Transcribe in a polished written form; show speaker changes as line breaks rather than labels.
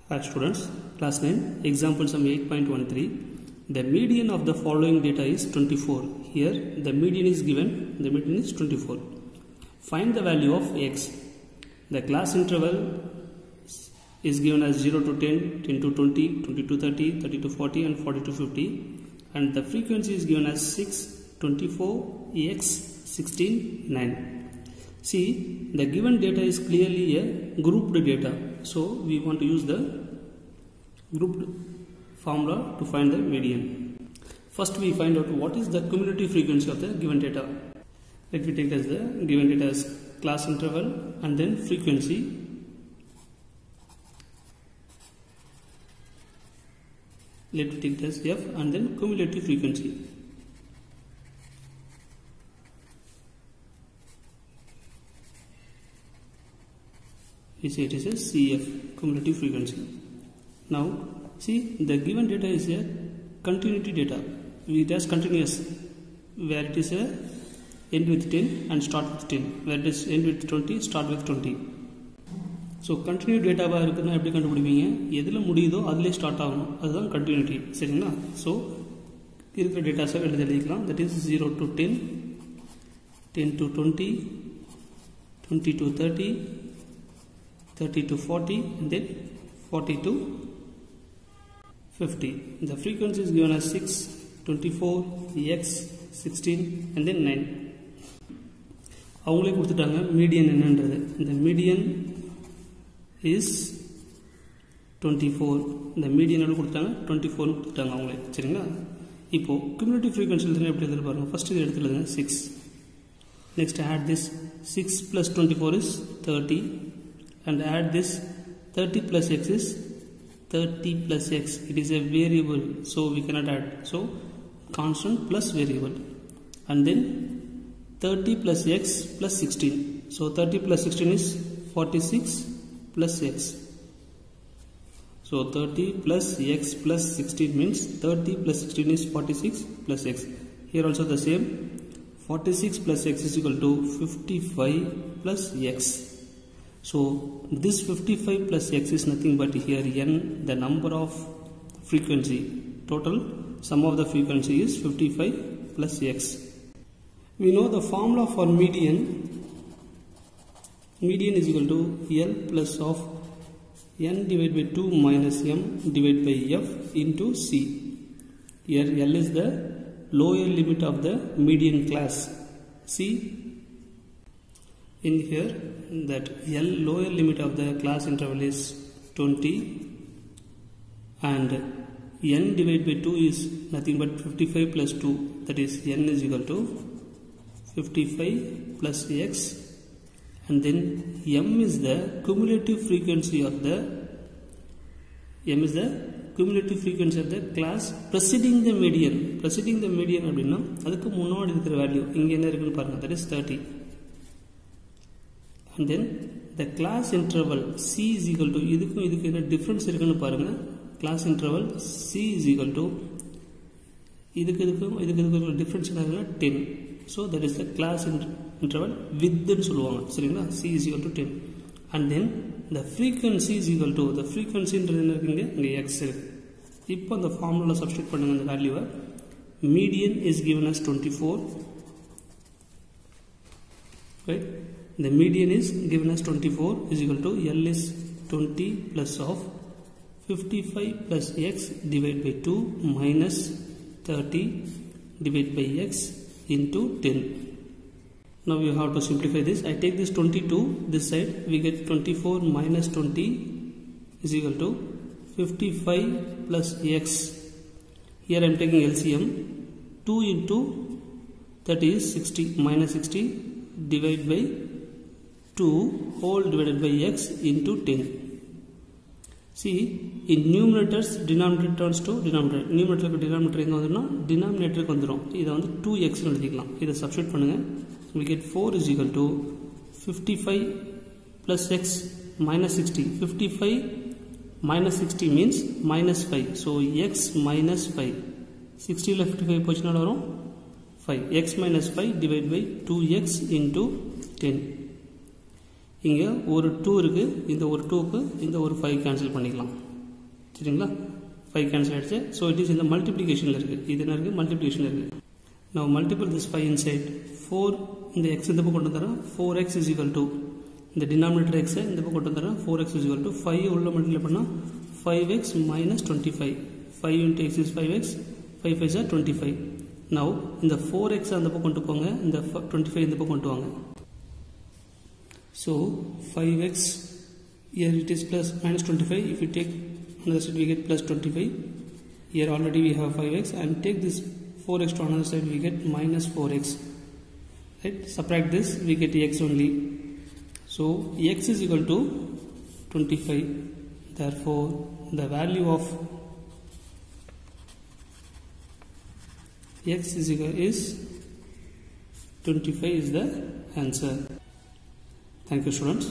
Hi students, class 9, example sum 8.13. The median of the following data is 24. Here the median is given, the median is 24. Find the value of x. The class interval is given as 0 to 10, 10 to 20, 20 to 30, 30 to 40 and 40 to 50. And the frequency is given as 6, 24, x, 16, 9. See, the given data is clearly a grouped data. So we want to use the grouped formula to find the median. First we find out what is the cumulative frequency of the given data. Let me take as the given data as class interval and then frequency. Let me take as f and then cumulative frequency. We say it is a CF, cumulative frequency. Now see, the given data is a continuity data. It has continuous, where it is a end with 10 and start with 10, where it is end with 20, start with 20. So continuous data இருக்குன்னா எப்படி கண்டுபிடிப்பீங்க? எதுல முடியுதோ அதுலயே start ஆகணும். அதுதான் continuity. சரிங்களா? So இருக்கிற டேட்டாஸை எழுதிக்கலாம். That is 0 to 10, 10 to 20, 20 to 30, 30 to 40 and then 40 to 50. The frequency is given as 6, 24, x, 16 and then 9. அவங்களே கொடுத்துட்டாங்க மீடியன் என்னன்றது. The median is 24. The median எவ்வளவு கொடுத்தாங்க? 24 கொடுத்துட்டாங்க அவங்களே. சரிங்களா? இப்போ cumulative frequency எப்படி எழுதுறது பாருங்க. First இது எடுத்து எழுதுங்க 6. Next add this 6 plus 24 is 30. And add this 30 plus x is 30 plus x. It is a variable, so we cannot add. So constant plus variable. And then 30 plus x plus 16. So 30 plus 16 is 46 plus x. So 30 plus x plus 16 means 30 plus 16 is 46 plus x. Here also the same. 46 plus x is equal to 55 plus x. So this 55 plus x is nothing but here n, the number of frequency. Total sum of the frequency is 55 plus x. We know the formula for median. Median is equal to L plus of n divided by 2 minus m divided by f into c. Here L is the lower limit of the median class. See in here that L lower limit of the class interval is 20 and n divided by 2 is nothing but 55 plus 2, that is n is equal to 55 plus x, and then m is the cumulative frequency of the class preceding the median. Preceding the median அப்படின்னா அதுக்கு முன்னாடி இருக்கிற value இங்க என்ன இருக்குன்னு பாருங்க, that is 30. And then the class interval c is equal to இதுக்கு என்ன டிஃபரன்ஸ் இருக்குன்னு பாருங்க. class interval c is equal to இதுக்கு டிஃபரன்ஸ் என்னன்னா 10. so that is the class interval width ன்னு சொல்லுவாங்க. சரிங்களா? c is equal to 10. and then the frequency is equal to, the frequency ன்றது என்ன இருக்குங்க, இங்க x இருக்கு. இப்போ அந்த ஃபார்முலால சப்ஸ்டிட்யூட் பண்ணுங்க அந்த வேல்யூவை. median is given as 24, right? The median is given as 24 is equal to L is 20 plus of 55 plus x divided by 2 minus 30 divided by x into 10. Now you have to simplify this. I take this 22 this side, we get 24 minus 20 is equal to 55 plus x. Here I am taking LCM. 2 into 30 is 60 minus 60 divided by 2 whole divided by x into 10. See, in numerators denominator turns to denominator. Numerator ku denominator enga vandruna denominator ku vandrum. Idu vandu 2x nu eludikalam. Idu substitute pannunga. We get 4 is equal to 55 plus x minus 60. 55 minus 60 means minus 5. So x minus 5. 60 la 55 pochina varum 5. X minus 5 divided by 2x into 10. இங்க ஒரு 2 இருக்கு, இந்த ஒரு 2க்கு இந்த ஒரு 5 cancel பண்ணிக்கலாம். சரிங்களா 5 cancel ஆயிடுச்சு. So it is in the multiplication இருக்கு. இது என்ன இருக்கு multiplication இருக்கு. Now multiply this 5 inside 4 இந்த x இந்த பக்கம் கொண்டு வந்தறேன் 4x is equal to இந்த denominator x இந்த பக்கம் கொண்டு வந்தறேன் 4x is equal to 5 உள்ள மல்டிப்ளை பண்ணா 5x minus 25 5 into x is 5x 5 5 is 25. Now இந்த 4x அந்த பக்கம் கொண்டு போங்க இந்த 25 இந்த பக்கம் கொண்டு வாங்க. So 5x here it is plus minus 25. If you take another side we get plus 25. Here already we have 5x and take this 4x to another side we get minus 4x. Right? Subtract this we get x only. So x is equal to 25. Therefore the value of x is equal is 25 is the answer. Thank you students.